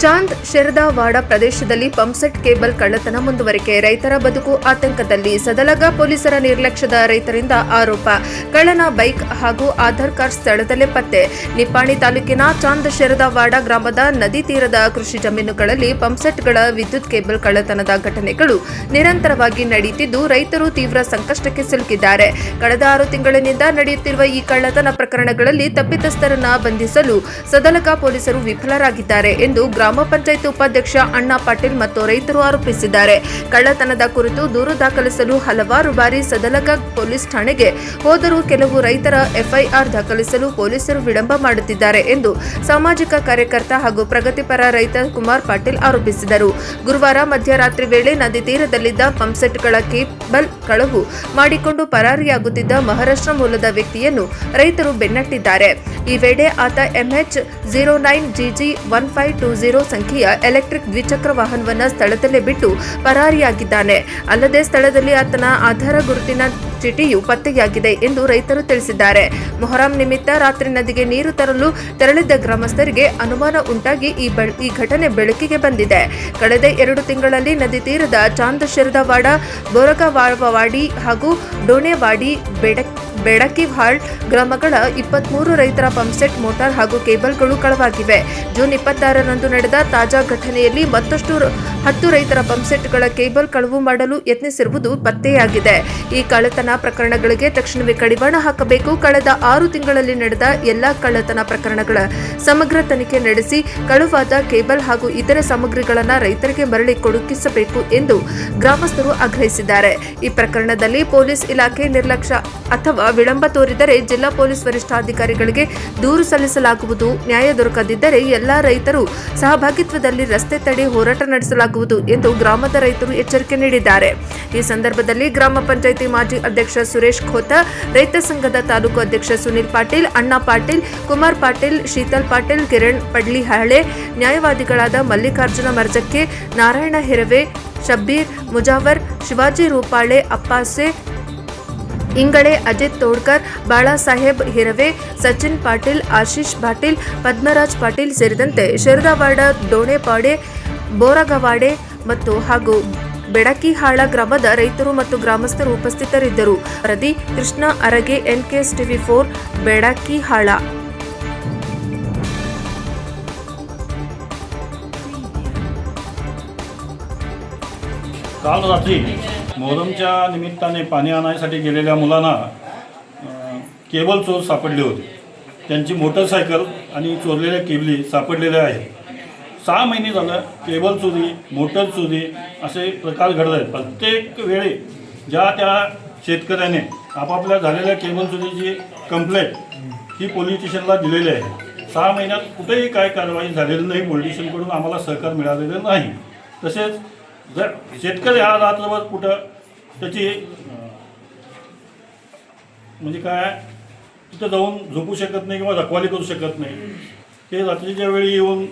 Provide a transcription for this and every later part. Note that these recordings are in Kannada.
ಚಾಂದ್ ಶೆರದಾವಾಡ ಪ್ರದೇಶದಲ್ಲಿ ಪಂಪ್ಸೆಟ್ ಕೇಬಲ್ ಕಳ್ಳತನ ಮುಂದುವರಿಕೆ, ರೈತರ ಬದುಕು ಆತಂಕದಲ್ಲಿ. ಸದಲಗ ಪೊಲೀಸರ ನಿರ್ಲಕ್ಷ್ಯದ ರೈತರಿಂದ ಆರೋಪ. ಕಳ್ಳನ ಬೈಕ್ ಹಾಗೂ ಆಧಾರ್ ಕಾರ್ಡ್ ಸ್ಥಳದಲ್ಲೇ ಪತ್ತೆ. ನಿಪ್ಪಾಣಿ ತಾಲೂಕಿನ ಚಾಂದ್ ಶೆರದಾವಾಡ ಗ್ರಾಮದ ನದಿ ತೀರದ ಕೃಷಿ ಜಮೀನುಗಳಲ್ಲಿ ಪಂಪ್ಸೆಟ್ಗಳ ವಿದ್ಯುತ್ ಕೇಬಲ್ ಕಳ್ಳತನದ ಘಟನೆಗಳು ನಿರಂತರವಾಗಿ ನಡೆಯುತ್ತಿದ್ದು, ರೈತರು ತೀವ್ರ ಸಂಕಷ್ಟಕ್ಕೆ ಸಿಲುಕಿದ್ದಾರೆ. ಕಳೆದ 6 ತಿಂಗಳಿನಿಂದ ನಡೆಯುತ್ತಿರುವ ಈ ಕಳ್ಳತನ ಪ್ರಕರಣಗಳಲ್ಲಿ ತಪ್ಪಿತಸ್ಥರನ್ನ ಬಂಧಿಸಲು ಸದಲಗ ಪೊಲೀಸರು ವಿಫಲರಾಗಿದ್ದಾರೆ ಎಂದು ಗ್ರಾಮ ಪಂಚಾಯತ್ ಉಪಾಧ್ಯಕ್ಷ ಅಣ್ಣಾ ಪಾಟೀಲ್ ಮತ್ತು ರೈತರು ಆರೋಪಿಸಿದ್ದಾರೆ. ಕಳ್ಳತನದ ಕುರಿತು ದೂರು ದಾಖಲಿಸಲು ಹಲವಾರು ಬಾರಿ ಸದಲಗ ಪೊಲೀಸ್ ಠಾಣೆಗೆ ಹೋದರೂ ಕೆಲವು ರೈತರ ಎಫ್ಐಆರ್ ದಾಖಲಿಸಲು ಪೊಲೀಸರು ವಿಳಂಬ ಮಾಡುತ್ತಿದ್ದಾರೆ ಎಂದು ಸಾಮಾಜಿಕ ಕಾರ್ಯಕರ್ತ ಹಾಗೂ ಪ್ರಗತಿಪರ ರೈತ ಕುಮಾರ್ ಪಾಟೀಲ್ ಆರೋಪಿಸಿದರು. ಗುರುವಾರ ಮಧ್ಯರಾತ್ರಿ ವೇಳೆ ನದಿ ತೀರದಲ್ಲಿದ್ದ ಪಂಪ್ಸೆಟ್ಗಳ ಕೇಬಲ್ ಕಳವು ಮಾಡಿಕೊಂಡು ಪರಾರಿಯಾಗುತ್ತಿದ್ದ ಮಹಾರಾಷ್ಟ್ರ ಮೂಲದ ವ್ಯಕ್ತಿಯನ್ನು ರೈತರು ಬೆನ್ನಟ್ಟಿದ್ದಾರೆ. ಈ ವೇಳೆ ಆತ MH09GG1520 ಸಂಖ್ಯೆಯ ಎಲೆಕ್ಟ್ರಿಕ್ ದ್ವಿಚಕ್ರ ವಾಹನವನ್ನು ಸ್ಥಳದಲ್ಲೇ ಬಿಟ್ಟು ಪರಾರಿಯಾಗಿದ್ದಾನೆ. ಅಲ್ಲದೆ ಸ್ಥಳದಲ್ಲಿ ಆತನ ಆಧಾರ ಗುರುತಿನ ಚೀಟಿಯು ಪತ್ತೆಯಾಗಿದೆ ಎಂದು ರೈತರು ತಿಳಿಸಿದ್ದಾರೆ. ಮೊಹರಂ ನಿಮಿತ್ತ ರಾತ್ರಿ ನದಿಗೆ ನೀರು ತರಲು ತೆರಳಿದ್ದ ಗ್ರಾಮಸ್ಥರಿಗೆ ಅನುಮಾನ ಉಂಟಾಗಿ ಈ ಘಟನೆ ಬೆಳಕಿಗೆ ಬಂದಿದೆ. ಕಳೆದ 2 ತಿಂಗಳಲ್ಲಿ ನದಿ ತೀರದ ಚಾಂದ್ ಶೆರದಾವಾಡ, ಬೋರಗವಾಡಿ ಹಾಗೂ ಡೋಣೆವಾಡಿ, ಬೆಡಕಿಹಾಳ್ ಗ್ರಾಮಗಳ 23 ರೈತರ ಪಂಪ್ಸೆಟ್ ಮೋಟಾರ್ ಹಾಗೂ ಕೇಬಲ್ಗಳು ಕಳವಾಗಿವೆ. ಜೂನ್ 26ರಂದು ನಡೆದ ತಾಜಾ ಘಟನೆಯಲ್ಲಿ ಮತ್ತಷ್ಟು 10 ರೈತರ ಪಂಪ್ಸೆಟ್ಗಳ ಕೇಬಲ್ ಕಳವು ಮಾಡಲು ಯತ್ನಿಸಿರುವುದು ಪತ್ತೆಯಾಗಿದೆ. ಈ ಕಳ್ಳತನ ಪ್ರಕರಣಗಳಿಗೆ ತಕ್ಷಣವೇ ಕಡಿವಾಣ ಹಾಕಬೇಕು. ಕಳೆದ 6 ತಿಂಗಳಲ್ಲಿ ನಡೆದ ಎಲ್ಲಾ ಕಳ್ಳತನ ಪ್ರಕರಣಗಳ ಸಮಗ್ರ ತನಿಖೆ ನಡೆಸಿ ಕಳುವಾದ ಕೇಬಲ್ ಹಾಗೂ ಇತರೆ ಸಾಮಗ್ರಿಗಳನ್ನು ರೈತರಿಗೆ ಮರಳಿ ಕೊಡುಗಿಸಬೇಕು ಎಂದು ಗ್ರಾಮಸ್ಥರು ಆಗ್ರಹಿಸಿದ್ದಾರೆ. ಈ ಪ್ರಕರಣದಲ್ಲಿ ಪೊಲೀಸ್ ಇಲಾಖೆ ನಿರ್ಲಕ್ಷ್ಯ ಅಥವಾ ವಿಳಂಬ ತೋರಿದರೆ ಜಿಲ್ಲಾ ಪೊಲೀಸ್ ವರಿಷ್ಠಾಧಿಕಾರಿಗಳಿಗೆ ದೂರು ಸಲ್ಲಿಸಲಾಗುವುದು. ನ್ಯಾಯ ದೊರಕದಿದ್ದರೆ ಎಲ್ಲಾ ರೈತರು ಸಹಭಾಗಿತ್ವದಲ್ಲಿ ರಸ್ತೆ ತಡೆ ಹೋರಾಟ ನಡೆಸಲಾಗುವುದು ಎಂದು ಗ್ರಾಮದ ರೈತರು ಎಚ್ಚರಿಕೆ ನೀಡಿದ್ದಾರೆ. ಈ ಸಂದರ್ಭದಲ್ಲಿ ಗ್ರಾಮ ಪಂಚಾಯಿತಿ ಮಾಜಿ ಅಧ್ಯಕ್ಷ ಸುರೇಶ್ ಖೋತಾ, ರೈತ ಸಂಘದ ತಾಲೂಕು ಅಧ್ಯಕ್ಷ ಸುನಿಲ್ ಪಾಟೀಲ್, ಅಣ್ಣಾ ಪಾಟೀಲ್, ಕುಮಾರ್ ಪಾಟೀಲ್, ಶೀತಲ್ ಪಾಟೀಲ್, ಕಿರಣ್ ಪಡ್ಲಿಹಾಳೆ, ನ್ಯಾಯವಾದಿಗಳಾದ ಮಲ್ಲಿಕಾರ್ಜುನ ಮರ್ಜಕ್ಕೆ, ನಾರಾಯಣ ಹಿರವೆ, ಶಬ್ಬೀರ್ ಮುಜಾವರ್, ಶಿವಾಜಿ ರೂಪಾಳೆ, ಅಪ್ಪಾಸೆ ಇಂಗಳೆ, ಅಜಿತ್ ತೋಡ್ಕರ್, ಬಾಳಾಸಾಹೇಬ್ ಹಿರವೆ, ಸಚಿನ್ ಪಾಟೀಲ್, ಆಶೀಶ್ ಪಾಟೀಲ್, ಪದ್ಮರಾಜ್ ಪಾಟೀಲ್ ಸೇರಿದಂತೆ ಶೆರದಾವಾಡ, ಡೋಣೆಪಾಡೆ, ಬೋರಗವಾಡೆ ಹಾಗೂ ಬೆಡಕಿಹಾಳ ಗ್ರಾಮದ ರೈತರು ಮತ್ತು ಗ್ರಾಮಸ್ಥರು ಉಪಸ್ಥಿತರಿದ್ದರು. ವರದಿ ಕೃಷ್ಣ ಅರಗೆ, NKS TV4, ಬೆಡಕಿಹಾಳ. काल रात्री मोहरमच्या निमित्ताने पाणी आणायसाठी गेलेल्या मुलांना केबल चोर सापडले होते. त्यांची मोटरसायकल आणि चोरलेल्या केबली सापडलेल्या आहेत. 6 महिने झालं केबल चोरी, मोटर चोरी असे प्रकार घडत आहेत. प्रत्येक वेळी ज्या त्या शेतकऱ्याने आपापल्या झालेल्या केबल चोरीची कंप्लेंट ही पोलीस स्टेशनला दिलेली आहे. 6 महिन्यात कुठेही काय कारवाई झालेली नाही. पोलीस स्टेशनकडून आम्हाला सहकार मिळालेलं नाही. तसेच जर शेतकरी हा रात्रभर कुठं त्याची म्हणजे काय तिथं जाऊन झोपू शकत नाही किंवा रखवाली करू शकत नाही. ते रात्रीच्या वेळी येऊन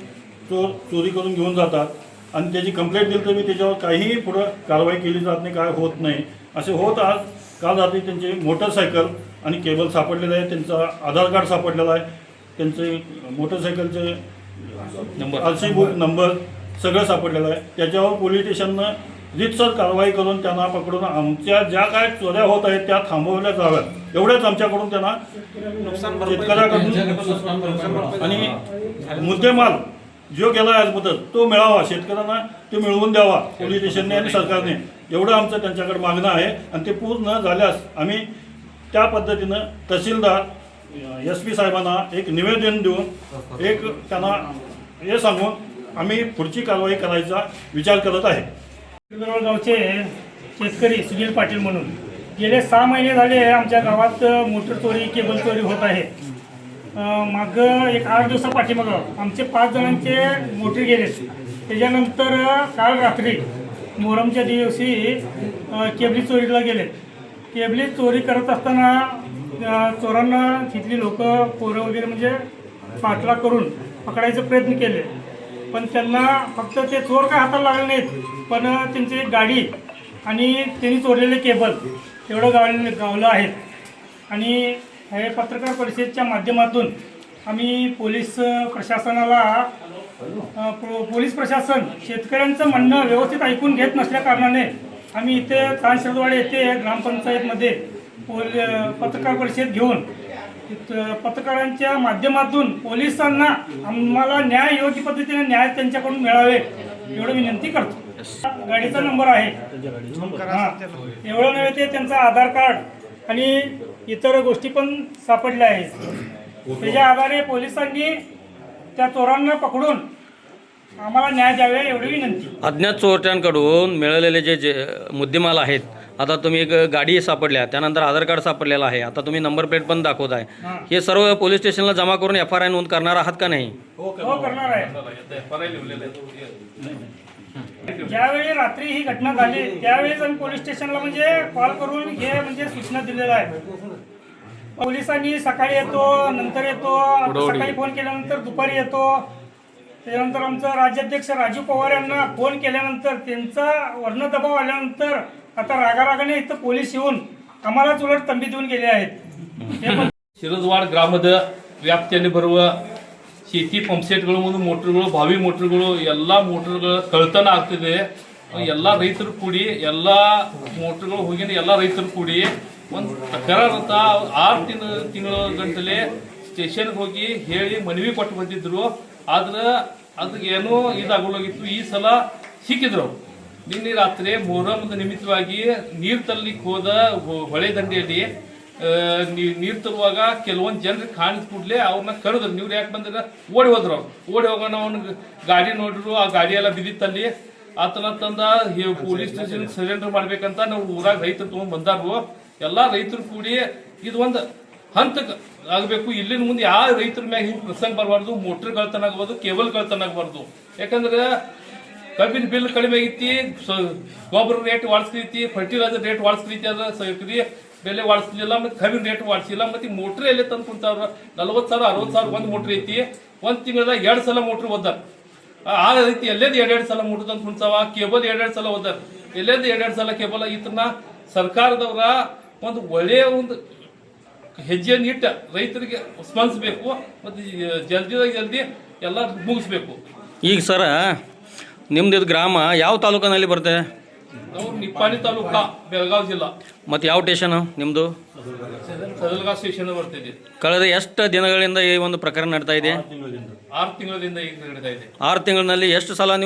चोरी करून घेऊन जातात आणि त्याची कंप्लेंट दिली तर मी त्याच्यावर काहीही पुढं कारवाई केली जात नाही, काय होत नाही. असे होत आज काल रात्री त्यांचे मोटरसायकल आणि केबल सापडलेलं आहे. त्यांचा आधार कार्ड सापडलेला आहे. त्यांचे मोटरसायकलचे RC बुक नंबर सगळं सापडलेलं आहे. त्याच्यावर पोलीस स्टेशननं रीतसर कारवाई करून त्यांना पकडून आमच्या ज्या काय चोऱ्या होत आहेत त्या थांबवल्या जाव्यात एवढ्याच आमच्याकडून त्यांना शेतकऱ्याकडून आणि मुद्देमाल जो गेला आज मुदत तो मिळावा, शेतकऱ्यांना तो मिळवून द्यावा पोलीस स्टेशनने आणि सरकारने, एवढं आमचं त्यांच्याकडे मागणं आहे. आणि ते पूर्ण झाल्यास आम्ही त्या पद्धतीनं तहसीलदार SP साहेबांना एक निवेदन देऊन एक त्यांना हे सांगून आम्ही पुढची कारवाई करायचा विचार करत आहे. गावचे शेतकरी सुनील पाटील म्हणून गेले 6 महिने झाले आमच्या गावात मोटर चोरी, केबल चोरी होत आहे. मागं एक 8 दिवसापाठीमागं आमचे 5 जणांचे मोटर गेले. त्याच्यानंतर काल रात्री मोहरमच्या दिवशी केबली चोरीला गेले. केबली चोरी करत असताना चोरांना तिथली लोक पोरं वगैरे म्हणजे पाठलाग करून पकडायचे प्रयत्न केले. पण त्यांना फक्त ते चोर काय हाताला लागले नाहीत, पण त्यांची गाडी आणि त्यांनी चोरलेले केबल एवढं गावलं आहेत. आणि हे पत्रकार परिषदेच्या माध्यमातून आम्ही पोलीस प्रशासनाला पोलीस प्रशासन शेतकऱ्यांचं म्हणणं व्यवस्थित ऐकून घेत नसल्या कारणाने आम्ही इथे तानशेरदवाडी येथे ग्रामपंचायतमध्ये पत्रकार परिषद घेऊन पत्रकारांच्या माध्यमातून पोलिसांना आम्हाला न्याय योग्य पद्धतीने न्याय त्यांच्याकडून मिळावे एवढं विनंती करतो. गाडीचा नंबर आहे, हां एवढं नव्हे ते त्यांचा आधार कार्ड आणि इतर गोष्टी पण सापडल्या आहेत. त्याच्या आधारे पोलिसांनी त्या चोरांना पकडून आम्हाला न्याय द्यावे एवढी विनंती. अज्ञात चोरट्यांकडून मिळालेले जे मुद्देमाल आहेत, आता तुम्ही एक गाडी सापडल्या, त्यानंतर आधार कार्ड सापडलेलं आहे, आता तुम्ही नंबर प्लेट पण दाखवत आहे, हे सर्व पोलीस स्टेशनला जमा करून FIR नोंद करणार आहात का नाही? हो करणार आहे. ज्यावेळी रात्री ही घटना झाली त्यावेळेस आम्ही पोलीस स्टेशनला म्हणजे कॉल करून हे म्हणजे सूचना दिलेल्या आहे. पोलिसांनी सकाळी येतो, नंतर येतो, सकाळी फोन केल्यानंतर दुपारी येतो. त्यानंतर आमचं राज्याध्यक्ष राजू पवार यांना फोन केल्यानंतर त्यांचा वर्ण दबाव आल्यानंतर आता रागारागाने इथं पोलीस येऊन आम्हालाच उलट तंबी देऊन गेले आहेत. ಶಿರದವಾಡ ಗ್ರಾಮದ ವ್ಯಾಪ್ತಿಯಲ್ಲಿ ಬರುವ ಶೇತಿ ಪಂಪ್ಸೆಟ್ಗಳು ಮತ್ತು ಮೋಟರ್ಗಳು, ಬಾವಿ ಮೋಟರ್ಗಳು, ಎಲ್ಲ ಮೋಟರ್ಗಳ ಕಳ್ತನ ಆಗ್ತಿದೆ. ಎಲ್ಲ ರೈತರು ಕೂಡಿ, ಎಲ್ಲ ಮೋಟರ್ಗಳು ಹೋಗಿನ ಎಲ್ಲ ರೈತರು ಕೂಡಿ ಒಂದು ತಕರಾರು ಅಂತ 6 ತಿಂಗಳ ಗಂಟಲೆ ಸ್ಟೇಷನ್ಗೆ ಹೋಗಿ ಹೇಳಿ ಮನವಿ ಕೊಟ್ಟು ಬಂದಿದ್ರು. ಆದ್ರೆ ಅದಕ್ಕೆ ಏನೋ ಇದಾಗೋಗಿತ್ತು. ಈ ಸಲ ಸಿಕ್ಕಿದ್ರು. ನಿನ್ನೆ ರಾತ್ರಿ ಮೊಹರಮದ ನಿಮಿತ್ತವಾಗಿ ನೀರು ತರಲಿಕ್ಕೆ ಹೋದ ಹೊಳೆ ದಂಡೆಯಲ್ಲಿ ನೀರು ತರುವಾಗ ಕೆಲವೊಂದು ಜನರಿಗೆ ಕಾಣಿಸ್ ಕೂಡಲೇ ಅವ್ರನ್ನ ಕರೆದ್ರು. ನೀವು ಯಾಕೆ ಬಂದ್ರೆ ಓಡಿ ಹೋದ್ರು. ಓಡಿ ಹೋಗೋಣ ಅವ್ನಿಗೆ ಗಾಡಿ ನೋಡಿದ್ರು, ಆ ಗಾಡಿ ಎಲ್ಲ ಬಿದ್ದಿತ್ತಲ್ಲಿ. ಆತನ ತಂದ ಪೊಲೀಸ್ ಸ್ಟೇಷನ್ ಸರೆಂಡರ್ ಮಾಡ್ಬೇಕಂತ ನಾವು ಊರಾಗ ರೈತರು ತೊಗೊಂಡ್ ಬಂದಾರು. ಎಲ್ಲ ರೈತರು ಕೂಡಿ ಇದು ಒಂದು ಹಂತಕ್ಕೆ ಆಗಬೇಕು. ಇಲ್ಲಿನ ಮುಂದೆ ಯಾವ ರೈತರ ಮ್ಯಾಗ ಹಿಂಗೆ ಪ್ರಸಂಗ ಬರಬಾರ್ದು. ಮೋಟರ್ ಕಳ್ತನ ಆಗ್ಬಾರ್ದು, ಕೇಬಲ್ ಕಳ್ತನ ಆಗಬಾರ್ದು. ಯಾಕಂದ್ರೆ ಕಬ್ಬಿನ ಬಿಲ್ ಕಡಿಮೆ ಆಗೈತಿ, ಗೊಬ್ಬರ ರೇಟ್ ವಾಡಿಸ್ಕೈತಿ, ಫರ್ಟಿಲೈಸರ್ ರೇಟ್ ವಾಡಿಸ್ಕೈತಿ, ಅದ ಸಗರಿ ಬೆಲೆ ವಾಡಿಸ್ಲಿಲ್ಲ, ಮತ್ತು ಕಬ್ಬಿನ ರೇಟ್ ವಾಡಿಸಿಲ್ಲ. ಮತ್ತು ಮೋಟ್ರ್ ಎಲ್ಲೇ ತಂದು ಕುಂತಾರ 40,000 60,000 ಒಂದು ಮೋಟ್ರ್ ಐತಿ. ಒಂದು ತಿಂಗಳದಾಗ 2 ಸಲ ಮೋಟ್ರ್ ಓದಾರ. ಆ ರೀತಿ ಎಲ್ಲೇದು 2 ಸಲ ಮೋಟ್ರ್ ತಂದು ಕುಂತಾವ. ಕೇಬಲ್ 2 ಸಲ ಓದಾರ. ಎಲ್ಲೇದು 2 ಸಲ ಕೇಬಲ್. ಇದನ್ನ ಸರ್ಕಾರದವರ ಒಂದು ಒಳ್ಳೆಯ ಒಂದು ಹೆಜ್ಜೆಯನ್ನು ಇಟ್ಟ ರೈತರಿಗೆ ಸ್ಪಂದಿಸಬೇಕು ಮತ್ತು ಜಲ್ದಿ ಎಲ್ಲ ಮುಗಿಸ್ಬೇಕು. ಈಗ ಸರ ನಿಮ್ದು ಇದು ಗ್ರಾಮ ಯಾವ ತಾಲೂಕಿನಲ್ಲಿ ಬರ್ತದೆ? ನಾವು ನಿಪ್ಪಾಣಿ ತಾಲೂಕಾ, ಬೆಳಗಾವಿ ಜಿಲ್ಲಾ. ಮತ್ತು ಯಾವ ಸ್ಟೇಷನು ನಿಮ್ಮದು? ಸದಲಗಾ ಸ್ಟೇಷನ್ ಬರ್ತಿದೆ. ಕಳೆದ ಎಷ್ಟು ದಿನಗಳಿಂದ ಈ ಒಂದು ಪ್ರಕರಣ ನಡೀತಾ ಇದೆ? 6 ತಿಂಗಳಿಂದ ಈಗ ನಡೀತಾ ಇದೆ. 6 ತಿಂಗಳಿನಲ್ಲಿ ಎಷ್ಟು ಸಲ ನೀವು